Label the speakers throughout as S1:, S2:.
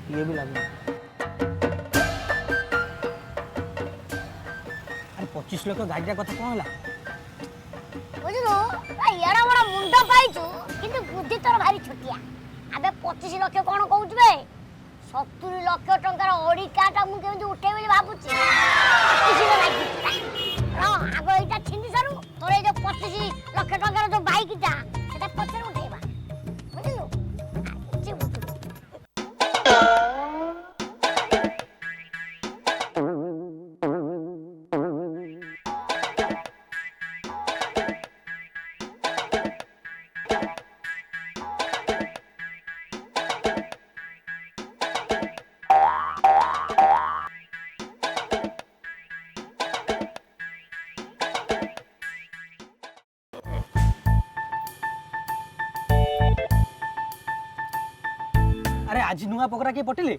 S1: ये भी लगना। अरे 25 लाख गाड़ी कथा कौन है
S2: बुझलु एड़ा बड़ा मुंडा पाइछु किंतु बुद्धि तोर भारी छोटिया अबे 25 लाख कोन कहउछ बे 70 लाख टंकार ओडी काटा मु केमि उठे बोली भाबुची 25 लाख आगो एटा छिंदी सारू तोर ए जो 25 लाख टंकार जो बाइकटा सेटा पछर उठेबा बुझलु
S1: अरे आज नुआ पकड़ा के पटिले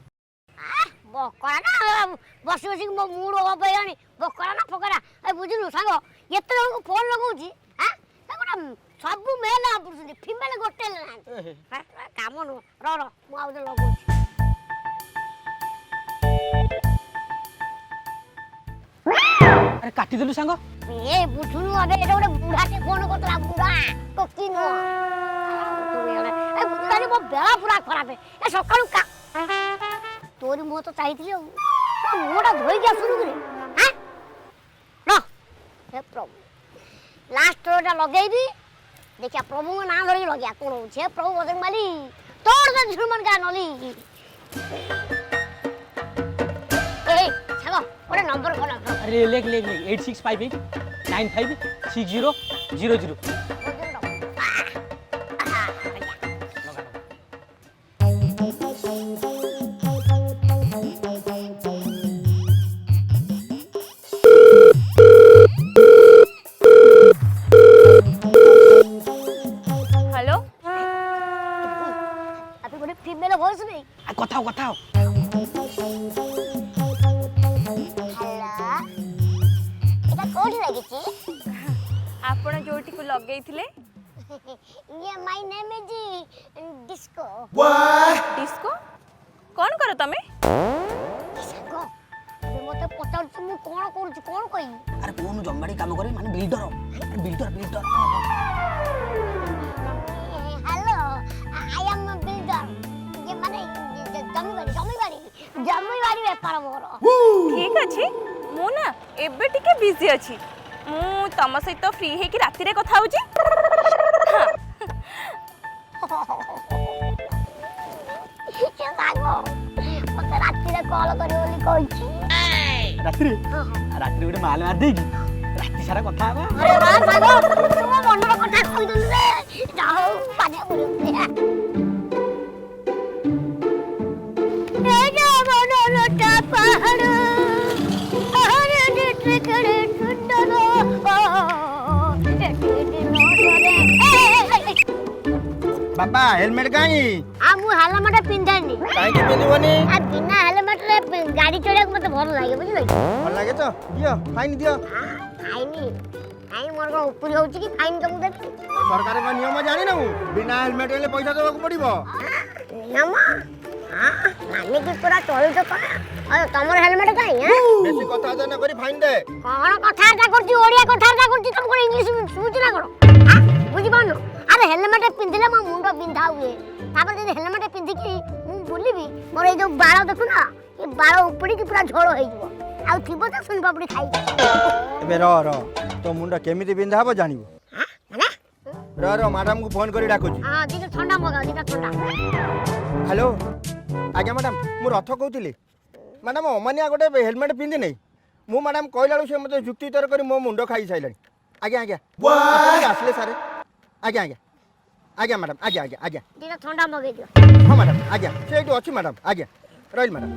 S2: बकरा ना बसी बसी मो मूड ऑफ होयानी बकरा ना पकड़ा ए बुझलु सांग एते जन को फोन लगाउची हां ताकोटा सब मेल ना पुरुष फीमेल गोटे ना काम नु रो मु आउ लगाउची
S1: अरे काटी देलु सांग
S2: ए बुझुनु अबे एटा गोटे बुढ़ा के फोन करतला बुढ़ा तो की नु ए बुढ़ानी मो बेला पूरा खराब है ए सकाळु का तोरी मो तो चाहिथिले मोटा धोई के सुनु करे हां रो हे प्रभु लास्ट रोटा लगेबी देखिया प्रभु का नाम धरि लगिया कोन छे प्रभु बजरंग बली तोड़ दे झुमन का नली ए छगो ओरे नंबर कोन
S1: अरे लेख 8658 956000
S3: हेलो
S2: अभी गोटे फीमेल वॉइस में
S1: कथाओ
S2: हेलो एटा कोठी लागिची
S3: आपण जोटी को लगई थिले
S2: ये my name is disco
S3: disco कौन करो तमे
S2: सागो अबे मते पचार मु कोन करूची कोन कहि
S1: अरे कोन जम्बाड़ी काम करे माने builder
S2: hello I am builder ये माने जमीबाड़ी व्यापार मोर
S3: ठीक अछि मु ना एबे टिके बिजी अछि मु तम सहित फ्री हे कि राति रे कथा होची
S2: ये सागो मते राति रे कॉल करी बोली कहची
S1: रात्रि गोटे माल मार देगी राति सारा कथा हबा
S2: अरे वाह सागो तुम मनर कथा कहि दनु रे जाओ पानी बोलू ए जा मनोलटा पहाड़ अरे ट्रकड़े सुंदर
S4: बाबा हेलमेट काई
S2: आ मु हेलमेट पिंधानी
S4: काई के पिंदिबनी
S2: आ बिना हेलमेट रे गाड़ी चढ़े मते भल लागे बुझलो
S4: भल लागे तो दियो फाइन दियो
S2: फाइन आई मोर को ऊपर होची कि फाइन कम देबी
S4: सरकार का नियम जानि न बिना हेलमेट ले पैसा देबा पड़िबो
S2: नियम माने कि पूरा चलू तो का अरे तमर हेलमेट काई हैं
S4: बेसी कथा न करी फाइन दे
S2: कोन कथाटा करती ओडिया कथाटा करती तुम को इंग्लिश सुझ ना करो हां बुझी पानो अरे हेलमेट पिंदिले मो मुंडो बिंधा हुए तापर जे हेलमेट पिंदी की मु बोलिबी मोर ए जो बाळ देखु ना ये बाळ उपड़ी की पूरा झोळ होई जीवो आ थिबो त सुन पापड़ी खाई
S4: एबे रो तो मुंडा केमिति बिंधा हबो जानिबो
S2: हां माने
S4: रो मैडम को फोन करी डाकुची
S2: हां दिने ठंडा मगा दिने ठंडा
S4: हेलो आज्ञा मैडम मु रथ कहउतिली मैडम अमानिया गोटे हेलमेट पिंदी नै मु मैडम कहलालु से मते जुक्ति तर करी मो मुंडो खाई साइलानी आज्ञा आसले सारे आज्ञा मैडम आज्ञा
S2: दिने ठंडा मगे दियो
S4: हाँ मैडम आज्ञा से अच्छी मैडम आज्ञा रही मैडम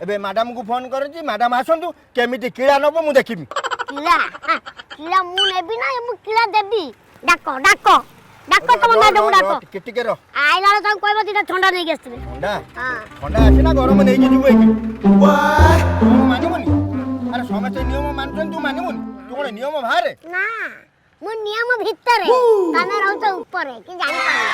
S4: एबे मैडम को फोन करछि मैडम आसंतु केमिति कीड़ा नबो मु देखिबी
S2: कीड़ा मु नेबी ना मु कीड़ा देबी डाको तो मैडम डाको
S4: टिके रो
S2: आइला तो कहबो दिने ठंडा नै गेसबे
S4: ठंडा
S2: हां
S4: ठंडा आछि ना गरम नै कि जीवो कि मानिबोनी अरे समस्त नियम मानछन तू मानिबोनी तू कोन नियम बाहर
S2: ना मु नियम भीतर है तने रहू तो ऊपर है कि जानि पानी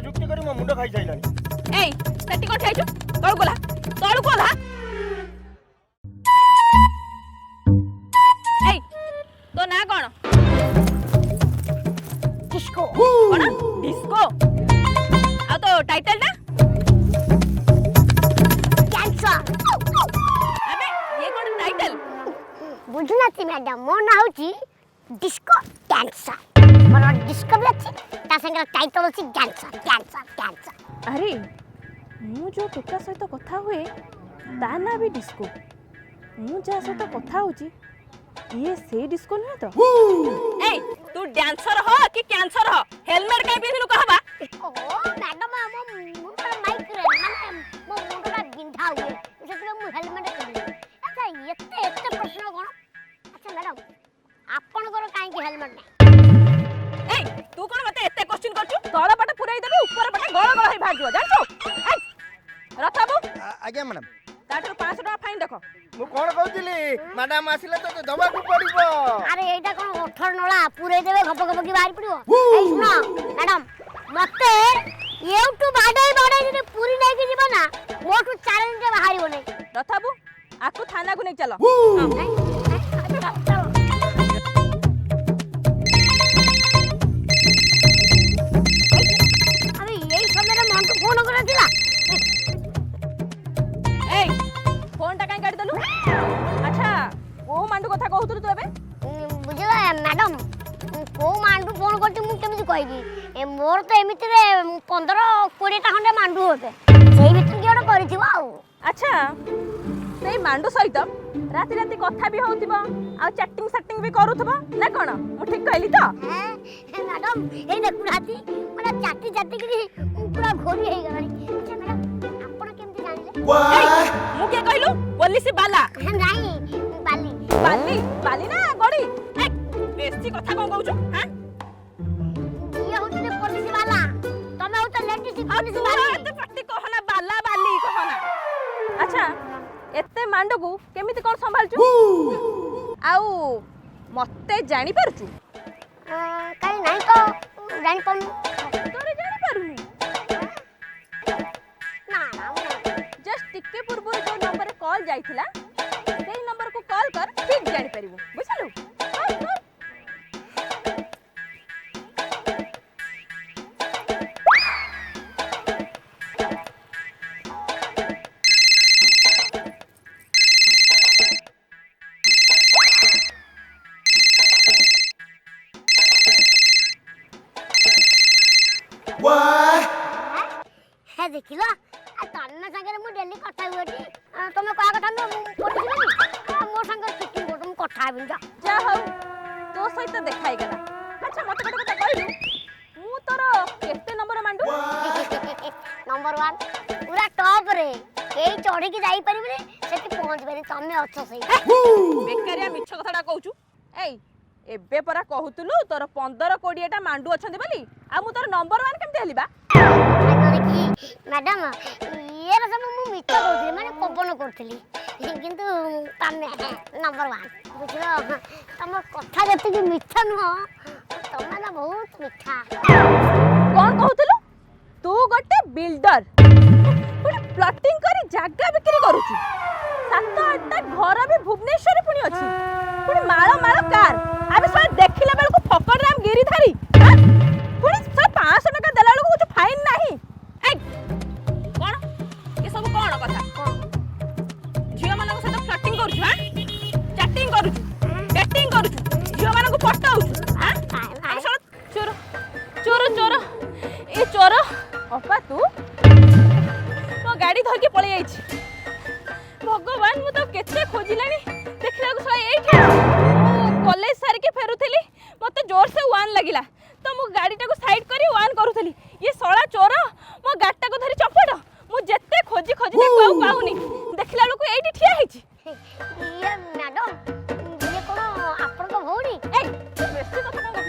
S4: ଯୁକ୍ତି କରି ମୋ ମୁଣ୍ଡ ଖାଇ ସାଇଲାଣି।
S3: ଏଇ ସେଠି କୋଠି ଆଇଛୁ ତଳକୁ ଓହ୍ଲା ତଳକୁ ଓହ୍ଲା। ଏଇ ତୋ ନାଁ କଣ?
S2: डिस्को
S3: କଣ ଡିସ୍କୋ? ଆଉ ତୋ ଟାଇଟେଲ ଟା?
S2: कैंसर
S3: ଆବେ ଇଏ କଣ ଟାଇଟେଲ?
S2: बुझुनाती मैडम मो ना होची डिस्को कैंसर मोर डिस्को भी अछि ता संगे टाइटल अछि कैंसर कैंसर कैंसर।
S3: ଆରେ ମୁଁ ଯୋଉ ଟୋକା ସହିତ କଥା ହୁଏ ତା ନାଁ ବି ଡିସ୍କୋ। ମୁଁ ଯାହା ସହିତ କଥା ହଉଛି ଇଏ ସେଇ ଡିସ୍କୋ ନୁହେଁ ତ? ଏଇ ତୁ ଡ୍ୟାନ୍ସର ହ କି କ୍ୟାନ୍ସର ହ ହେଲମେଟ କାଇଁ ପିନ୍ଧିଲୁ କହବା?
S2: ओ मैडम मो मुंडा माइग्रेन माने मो मुंडा बिंधा हुए सेतले मु हेलमेट पिन्धि। अच्छा एते प्रश्न कोन? अच्छा मैडम आपन कर काहे कि हेलमेट नै?
S3: एई तू कोन मते एते क्वेश्चन करछु? तळ पटे पुराई देबे ऊपर पटे गळ गळ हे भागियो जानछो? एई रथाबू
S4: आज्ञा मैडम।
S3: ताठर 500 टका फाइन देखो।
S4: ମୁଁ କଣ କହୁଥିଲି ମ୍ୟାଡାମ ଆସିଲେ ତ ଦବାକୁ ପଡିବ।
S2: अरे एटा कोन ओठर नळा पुरे देबे घप घप की बाहर पड़ियो। ए सुनो मैडम मते एउटू बाडई बाडई जे पूरी नै कि जीव ना मोटू चैलेंज जे बाहरिबो नै।
S3: रथाबू आकु थाना को नै चलो।
S2: अरे यही समय रे मन फोन कर दिला।
S3: एई फोन टा काई काटी देलु? अच्छा ओ मांडू कथा कहउतु तू एबे?
S2: बुझला मैडम को मांडू फोन करती मु केमिति कहबी ए मोर तो एमिति रे 15 20 टा खंडे मांडू होते सेही भीतर कियोड करिथिबो आउ।
S3: अच्छा सेई मांडू सहित राति राति कथा भी होउतिबो आ चैटिंग सेटिंग भी करूथबो ना कोन? मु ठीक कहली तो?
S2: मैडम ए देखु राती माने चाटी चाटी करी पूरा घोरी हे गलानी। अच्छा मैडम आपण केमिति जानिले?
S3: मु के कहलु पुलिस बाला?
S2: नहीं बाली
S3: बाली बाली ना गड़ी? ए बेसी कथा कोन कहउछु? हां
S2: ये होते पुलिस वाला तमे हो तो लेडीज पुलिस
S3: बाली
S2: वाला
S3: एते पट्टी कहना बाला बाली कहना। अच्छा एते मांडू को केमिति कोन संभालछु? आउ मते जानि परछु?
S2: काई नहीं तो जानि पनु
S3: तोरे जानि पारुनी?
S2: ना ना
S3: जस्ट टिके पूर्व जो नंबर कॉल जाइथिला सेही नंबर को कॉल कर ठीक जानि परिबो बुझलु?
S2: है देखिलो तन्ना संगे मु डेली कथा हुएटी तमे कहा कथा न पड़िबनी मोर संगे चिटिंग कोट मु कथा हेबिन जा
S3: जा हो तो सहित देखाई गला। अच्छा मते कटे कथा कहलु मु तोर केते नंबर मांडू?
S2: नंबर 1 पूरा टॉप रे केई चढ़ी के जाई परिबे सेठी पहुंच बेरी तमे अच्छो सही
S3: बेकारिया मिछ कथाटा कहउछु। एई एबे परा कहउतलु तोर 15 20 टा मांडू अछंती बोली आ मु तोर नंबर 1 केमते हलिबा?
S2: मैडम ये सब मु मिछ कहउथि माने पवन करथली किंतु तमे नंबर 1 बुझलो तम कथा जति कि मिछ न तमे ना बहुत मिठा।
S3: कोन कहउतलु तू गोटे बिल्डर पुनी प्लॉटिंग करी जागा बिक्री करूछु 7-8 घर भी भुवनेश्वर पुनी अछि पुनी माळ माळ कार आबे सब देखिला बेल को फकड़ राम गिरी धारी पुनी सब 500 टका देला बेल को कुछ फाइन नाही। ए कोन ये सब कोन कथा झियो मानक साथ फ्लर्टिंग करूछु हां चैटिंग करूछु डेटिंग करूछु झियो मानक पटाउछु हां चोर चोर चोर ए चोर अपा तू मो गाड़ी धर के पळे आइछि भगवान मु तो केते खोजिलानी देखला को सय एठी कॉलेज सार के फेरुथली मते जोर से वान लागिला तो मु गाड़ीटा को साइड करी वान करूथली ये सळा चोर मो गाड़ीटा को धरी चपड़ मु जेते खोजी खोजी पाऊ पाउनी देखला को एठी ठिया हिछि।
S2: ये मैडम ये कोन आपन को भौणी
S3: ए बेसी कथा न कहू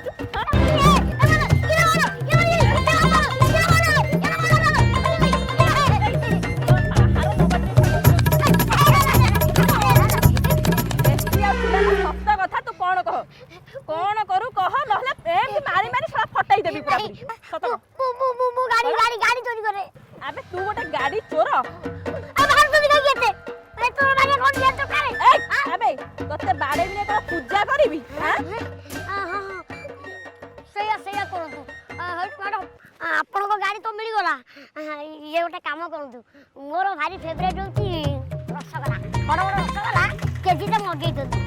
S3: सत्य कथा तू कोन कह कोन करू कह नहले ए मारी मारी सळा फटाई देबी पूरा सत
S2: मु गाड़ी
S3: ତତେ ବାଡେଇବିନି କଣ ପୂଜା କରିବି ହାଁ
S2: ସେଇଆ ସେଇଆ କରନ୍ତୁ ମ୍ୟାଡ଼ାମ ଆପଣଙ୍କ ଗାଡ଼ି ତ ମିଳିଗଲା ଇଏ ଗୋଟେ କାମ କରନ୍ତୁ ମୋର ଭାରି ଫେଭରେଟ୍ ହେଉଛି ରସଗୋଲା ବଡ଼ ବଡ଼ ରସଗୋଲା କେଜିଟେ ମଗେଇ ଦିଅନ୍ତୁ